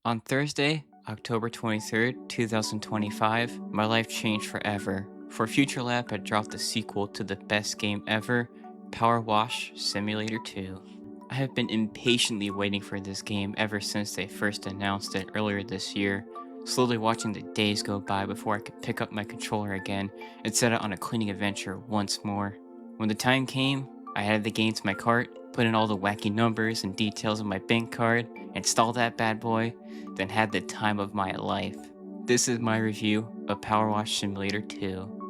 On Thursday, October 23rd, 2025, my life changed forever. For Futurlab had dropped the sequel to the best game ever, Powerwash Simulator 2. I have been impatiently waiting for this game ever since they first announced it earlier this year, slowly watching the days go by before I could pick up my controller again and set out on a cleaning adventure once more. When the time came, I added the game to my cart, put in all the wacky numbers and details of my bank card, installed that bad boy, then had the time of my life. This is my review of Powerwash Simulator 2.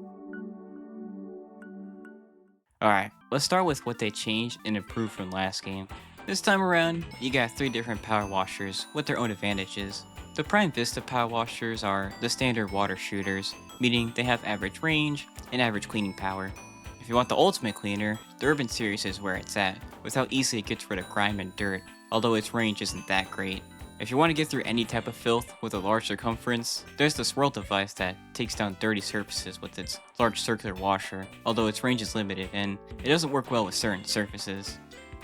Alright, let's start with what they changed and improved from last game. This time around, you got 3 different power washers with their own advantages. The Prime Vista power washers are the standard water shooters, meaning they have average range and average cleaning power. If you want the ultimate cleaner, the Urban series is where it's at, with how easily it gets rid of grime and dirt, although its range isn't that great. If you want to get through any type of filth with a large circumference, there's the swirl device that takes down dirty surfaces with its large circular washer, although its range is limited and it doesn't work well with certain surfaces.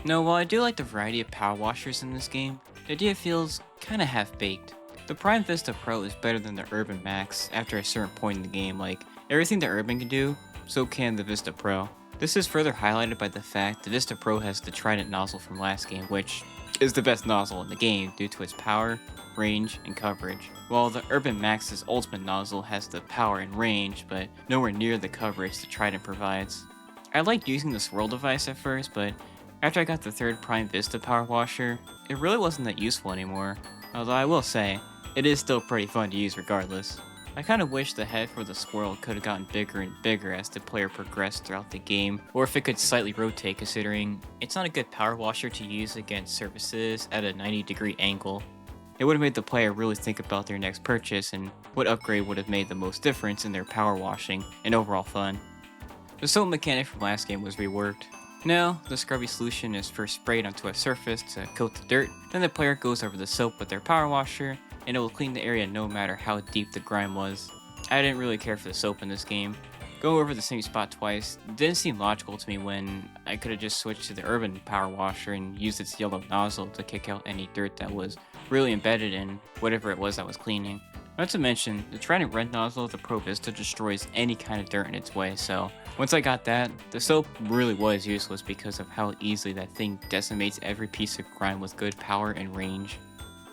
Now, while I do like the variety of power washers in this game, the idea feels kinda half-baked. The Prime Vista Pro is better than the Urban Max after a certain point in the game, like everything the Urban can do, so can the Vista Pro. This is further highlighted by the fact the Vista Pro has the Trident nozzle from last game, which is the best nozzle in the game due to its power, range, and coverage, while the Urban Max's ultimate nozzle has the power and range, but nowhere near the coverage the Trident provides. I liked using the swirl device at first, but after I got the third Prime Vista power washer, it really wasn't that useful anymore, although I will say, it is still pretty fun to use regardless. I kinda wish the head for the swirl could have gotten bigger and bigger as the player progressed throughout the game, or if it could slightly rotate considering it's not a good power washer to use against surfaces at a 90-degree angle. It would have made the player really think about their next purchase and what upgrade would have made the most difference in their power washing and overall fun. The soap mechanic from last game was reworked. Now, the scrubby solution is first sprayed onto a surface to coat the dirt, then the player goes over the soap with their power washer, and it will clean the area no matter how deep the grime was. I didn't really care for the soap in this game. Going over the same spot twice didn't seem logical to me when I could have just switched to the Urban power washer and used its yellow nozzle to kick out any dirt that was really embedded in whatever it was I was cleaning. Not to mention, the Trident red nozzle of the Pro Vista destroys any kind of dirt in its way, so once I got that, the soap really was useless because of how easily that thing decimates every piece of grime with good power and range.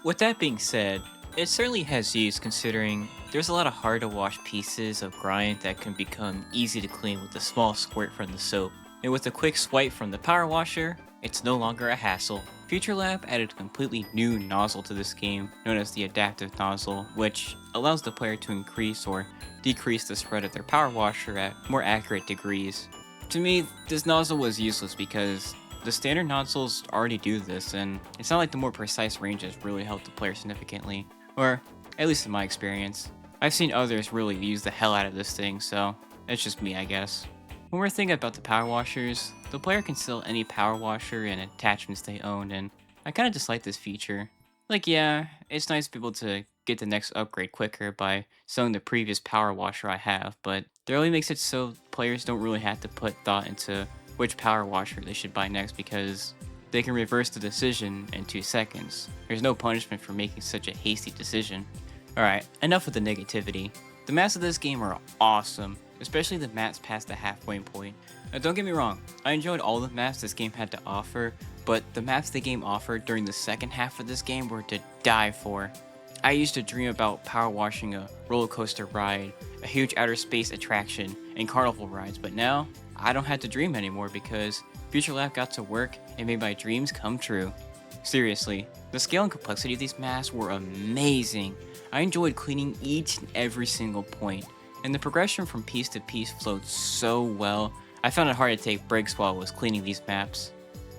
With that being said, it certainly has use considering there's a lot of hard to wash pieces of grime that can become easy to clean with a small squirt from the soap. And with a quick swipe from the power washer, it's no longer a hassle. Futurlab added a completely new nozzle to this game, known as the adaptive nozzle, which allows the player to increase or decrease the spread of their power washer at more accurate degrees. To me, this nozzle was useless because the standard nozzles already do this, and it's not like the more precise ranges really help the player significantly, or at least in my experience. I've seen others really use the hell out of this thing, so it's just me, I guess. When we're thinking about the power washers, the player can sell any power washer and attachments they own, and I kinda dislike this feature. Like, yeah, it's nice to be able to get the next upgrade quicker by selling the previous power washer I have, but it really makes it so players don't really have to put thought into which power washer they should buy next because they can reverse the decision in 2 seconds. There's no punishment for making such a hasty decision. Alright, enough with the negativity. The maps of this game are awesome, especially the maps past the halfway point. Now don't get me wrong, I enjoyed all the maps this game had to offer, but the maps the game offered during the second half of this game were to die for. I used to dream about power washing a roller coaster ride, a huge outer space attraction, and carnival rides, but now I don't have to dream anymore because Futurlab got to work and made my dreams come true. Seriously, the scale and complexity of these maps were amazing. I enjoyed cleaning each and every single point, and the progression from piece to piece flowed so well, I found it hard to take breaks while I was cleaning these maps.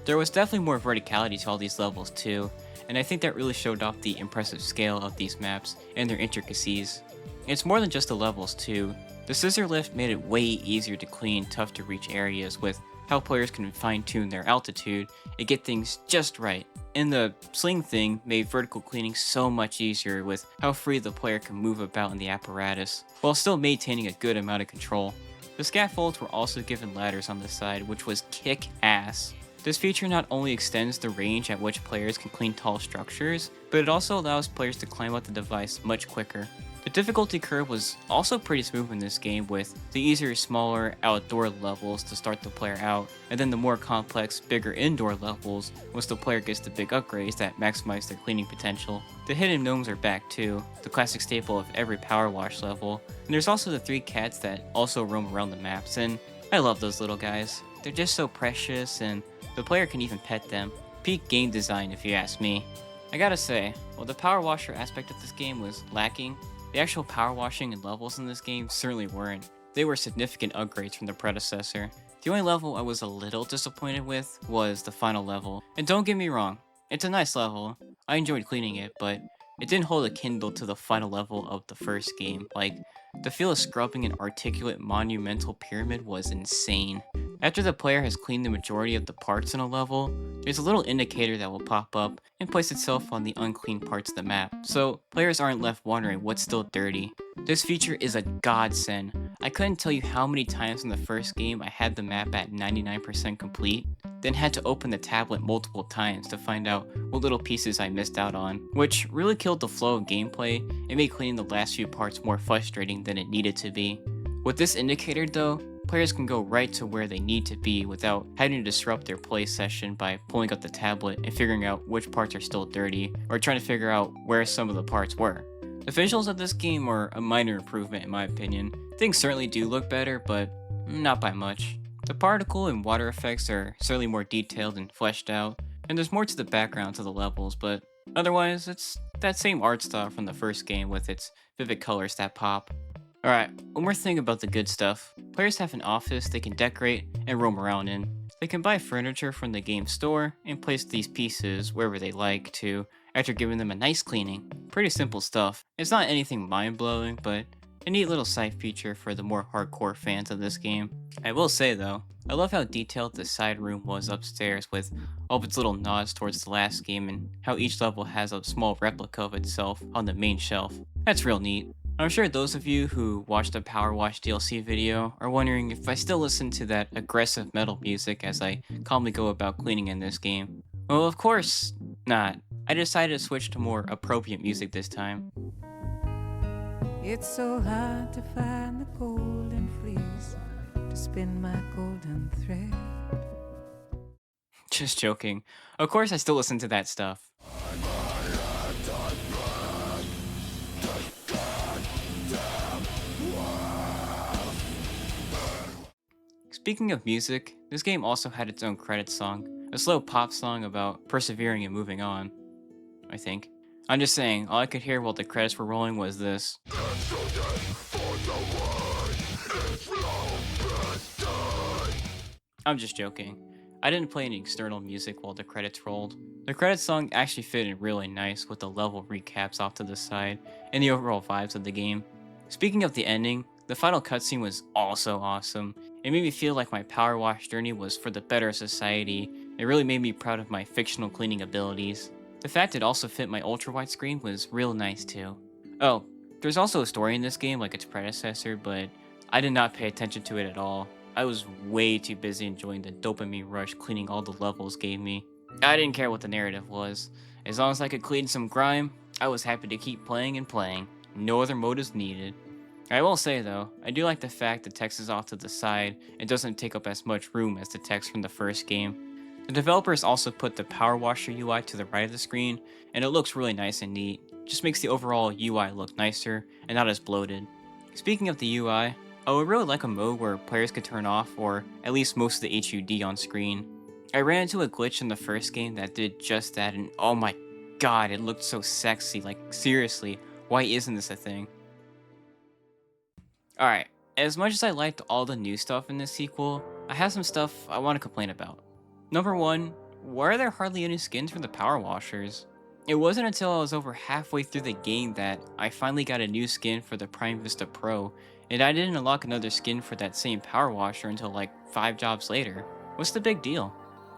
There was definitely more verticality to all these levels too, and I think that really showed off the impressive scale of these maps and their intricacies. It's more than just the levels too. The scissor lift made it way easier to clean tough to reach areas with how players can fine tune their altitude and get things just right. And the sling thing made vertical cleaning so much easier with how free the player can move about in the apparatus, while still maintaining a good amount of control. The scaffolds were also given ladders on the side, which was kick-ass. This feature not only extends the range at which players can clean tall structures, but it also allows players to climb up the device much quicker. The difficulty curve was also pretty smooth in this game, with the easier, smaller outdoor levels to start the player out, and then the more complex, bigger indoor levels once the player gets the big upgrades that maximize their cleaning potential. The hidden gnomes are back too, the classic staple of every power wash level, and there's also the 3 cats that also roam around the maps, and I love those little guys. They're just so precious, and the player can even pet them. Peak game design if you ask me. I gotta say, while the power washer aspect of this game was lacking, the actual power washing and levels in this game certainly weren't. They were significant upgrades from the predecessor. The only level I was a little disappointed with was the final level. And don't get me wrong, it's a nice level. I enjoyed cleaning it, but it didn't hold a candle to the final level of the first game. Like, the feel of scrubbing an articulate monumental pyramid was insane. After the player has cleaned the majority of the parts in a level, there's a little indicator that will pop up and place itself on the unclean parts of the map, so players aren't left wondering what's still dirty. This feature is a godsend. I couldn't tell you how many times in the first game I had the map at 99% complete, then had to open the tablet multiple times to find out what little pieces I missed out on, which really killed the flow of gameplay and made cleaning the last few parts more frustrating than it needed to be. With this indicator though, players can go right to where they need to be without having to disrupt their play session by pulling up the tablet and figuring out which parts are still dirty, or trying to figure out where some of the parts were. The visuals of this game are a minor improvement in my opinion. Things certainly do look better, but not by much. The particle and water effects are certainly more detailed and fleshed out, and there's more to the background to the levels, but otherwise it's that same art style from the first game with its vivid colors that pop. Alright, one more thing about the good stuff. Players have an office they can decorate and roam around in. They can buy furniture from the game store and place these pieces wherever they like to after giving them a nice cleaning. Pretty simple stuff. It's not anything mind-blowing, but a neat little side feature for the more hardcore fans of this game. I will say though, I love how detailed the side room was upstairs with all of its little nods towards the last game and how each level has a small replica of itself on the main shelf. That's real neat. I'm sure those of you who watched the Power Wash DLC video are wondering if I still listen to that aggressive metal music as I calmly go about cleaning in this game. Well, of course not. I decided to switch to more appropriate music this time. It's so hard to find the golden fleece to spin my golden thread. Just joking. Of course I still listen to that stuff. Speaking of music, this game also had its own credits song, a slow pop song about persevering and moving on, I think. I'm just saying, all I could hear while the credits were rolling was this. I'm just joking. I didn't play any external music while the credits rolled. The credits song actually fit in really nice with the level recaps off to the side and the overall vibes of the game. Speaking of the ending, the final cutscene was also awesome. It made me feel like my power wash journey was for the better of society. It really made me proud of my fictional cleaning abilities. The fact it also fit my ultra wide screen was real nice too. Oh, there's also a story in this game like its predecessor, but I did not pay attention to it at all. I was way too busy enjoying the dopamine rush cleaning all the levels gave me. I didn't care what the narrative was. As long as I could clean some grime, I was happy to keep playing and playing. No other motives needed. I will say though, I do like the fact the text is off to the side and doesn't take up as much room as the text from the first game. The developers also put the Power Washer UI to the right of the screen, and it looks really nice and neat. Just makes the overall UI look nicer and not as bloated. Speaking of the UI, I would really like a mode where players could turn off or at least most of the HUD on screen. I ran into a glitch in the first game that did just that, and oh my god, it looked so sexy. Like seriously, why isn't this a thing? Alright, as much as I liked all the new stuff in this sequel, I have some stuff I want to complain about. Number 1, why are there hardly any skins for the Power Washers? It wasn't until I was over halfway through the game that I finally got a new skin for the Prime Vista Pro, and I didn't unlock another skin for that same Power Washer until like 5 jobs later. What's the big deal?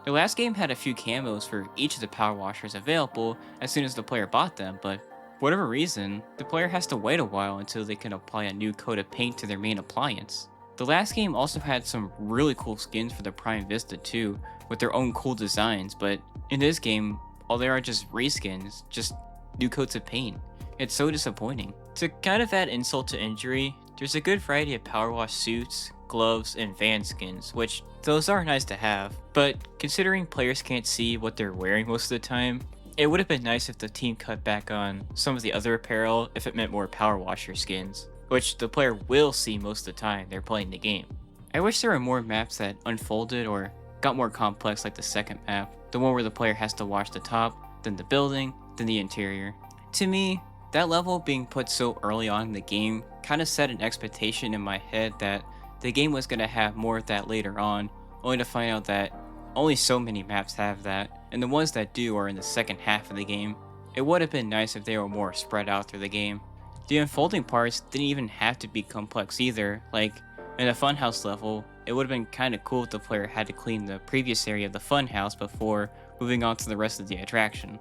The last game had a few camos for each of the Power Washers available as soon as the player bought them, but for whatever reason, the player has to wait a while until they can apply a new coat of paint to their main appliance. The last game also had some really cool skins for the Prime Vista too, with their own cool designs, but in this game, all they are just reskins, just new coats of paint. It's so disappointing. To kind of add insult to injury, there's a good variety of power wash suits, gloves, and van skins, which those are nice to have, but considering players can't see what they're wearing most of the time, it would have been nice if the team cut back on some of the other apparel if it meant more power washer skins, which the player will see most of the time they're playing the game. I wish there were more maps that unfolded or got more complex, like the second map, the one where the player has to wash the top, then the building, then the interior. To me, that level being put so early on in the game kind of set an expectation in my head that the game was going to have more of that later on, only to find out that only so many maps have that, and the ones that do are in the second half of the game. It would have been nice if they were more spread out through the game. The unfolding parts didn't even have to be complex either, like in a funhouse level, it would have been kinda cool if the player had to clean the previous area of the funhouse before moving on to the rest of the attraction.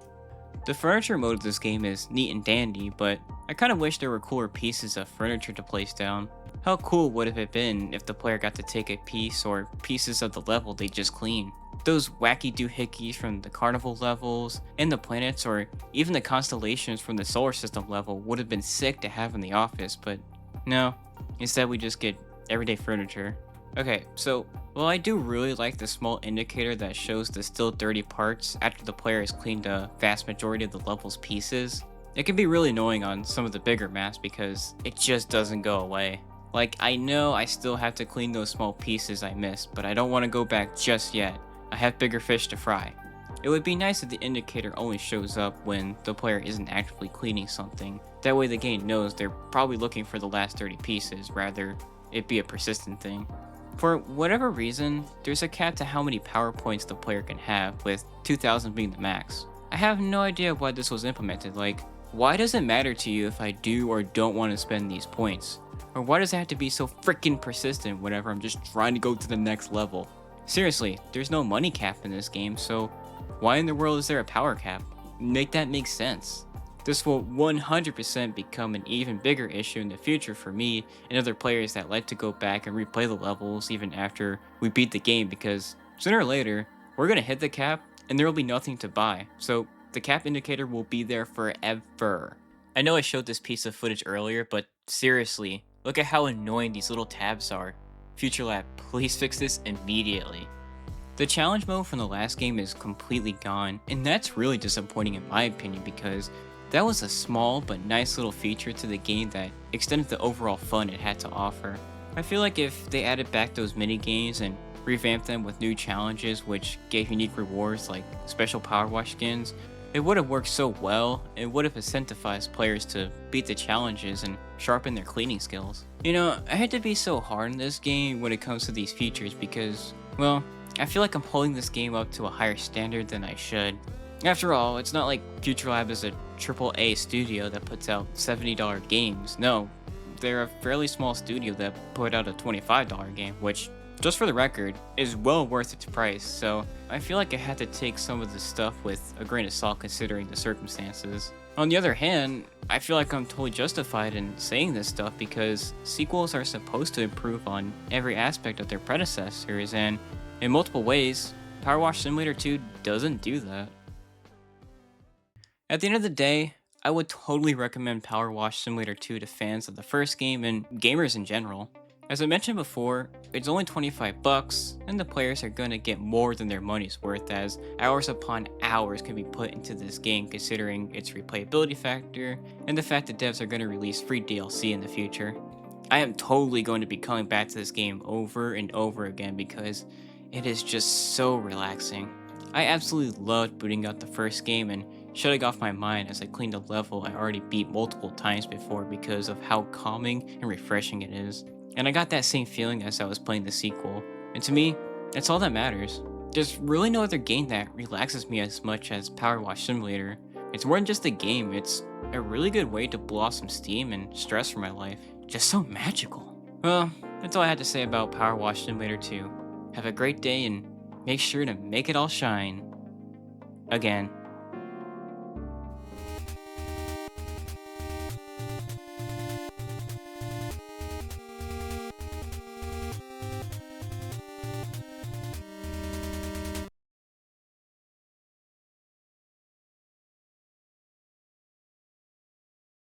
The furniture mode of this game is neat and dandy, but I kinda wish there were cooler pieces of furniture to place down. How cool would have it been if the player got to take a piece or pieces of the level they just cleaned? Those wacky doohickeys from the carnival levels, and the planets, or even the constellations from the solar system level would have been sick to have in the office, but no. Instead we just get everyday furniture. Okay, so while I do really like the small indicator that shows the still dirty parts after the player has cleaned a vast majority of the level's pieces, it can be really annoying on some of the bigger maps because it just doesn't go away. Like, I know I still have to clean those small pieces I missed, but I don't want to go back just yet. I have bigger fish to fry. It would be nice if the indicator only shows up when the player isn't actively cleaning something. That way the game knows they're probably looking for the last 30 pieces, rather it be a persistent thing. For whatever reason, there's a cap to how many power points the player can have, with 2,000 being the max. I have no idea why this was implemented. Like, why does it matter to you if I do or don't want to spend these points? Or why does it have to be so freaking persistent whenever I'm just trying to go to the next level? Seriously, there's no money cap in this game, so why in the world is there a power cap? Make that make sense. This will 100% become an even bigger issue in the future for me and other players that like to go back and replay the levels even after we beat the game, because sooner or later, we're gonna hit the cap and there will be nothing to buy, so the cap indicator will be there forever. I know I showed this piece of footage earlier, but seriously, look at how annoying these little tabs are. Futurlab, please fix this immediately. The challenge mode from the last game is completely gone, and that's really disappointing in my opinion because that was a small but nice little feature to the game that extended the overall fun it had to offer. I feel like if they added back those mini games and revamped them with new challenges which gave unique rewards like special power wash skins, it would have worked so well. It would have incentivized players to beat the challenges and sharpen their cleaning skills. You know, I hate to be so hard in this game when it comes to these features because, well, I feel like I'm holding this game up to a higher standard than I should. After all, it's not like Futurlab is a AAA studio that puts out $70 games. No, they're a fairly small studio that put out a $25 game, which, just for the record, is well worth its price, so I feel like I had to take some of this stuff with a grain of salt considering the circumstances. On the other hand, I feel like I'm totally justified in saying this stuff because sequels are supposed to improve on every aspect of their predecessors, and in multiple ways, Powerwash Simulator 2 doesn't do that. At the end of the day, I would totally recommend Powerwash Simulator 2 to fans of the first game and gamers in general. As I mentioned before, it's only 25 bucks, and the players are gonna get more than their money's worth as hours upon hours can be put into this game considering its replayability factor and the fact that devs are gonna release free DLC in the future. I am totally going to be coming back to this game over and over again because it is just so relaxing. I absolutely loved booting out the first game and shutting off my mind as I cleaned a level I already beat multiple times before because of how calming and refreshing it is. And I got that same feeling as I was playing the sequel. And to me, that's all that matters. There's really no other game that relaxes me as much as Powerwash Simulator. It's more than just a game, it's a really good way to blow off some steam and stress from my life. Just so magical. Well, that's all I had to say about Powerwash Simulator 2. Have a great day and make sure to make it all shine. Again.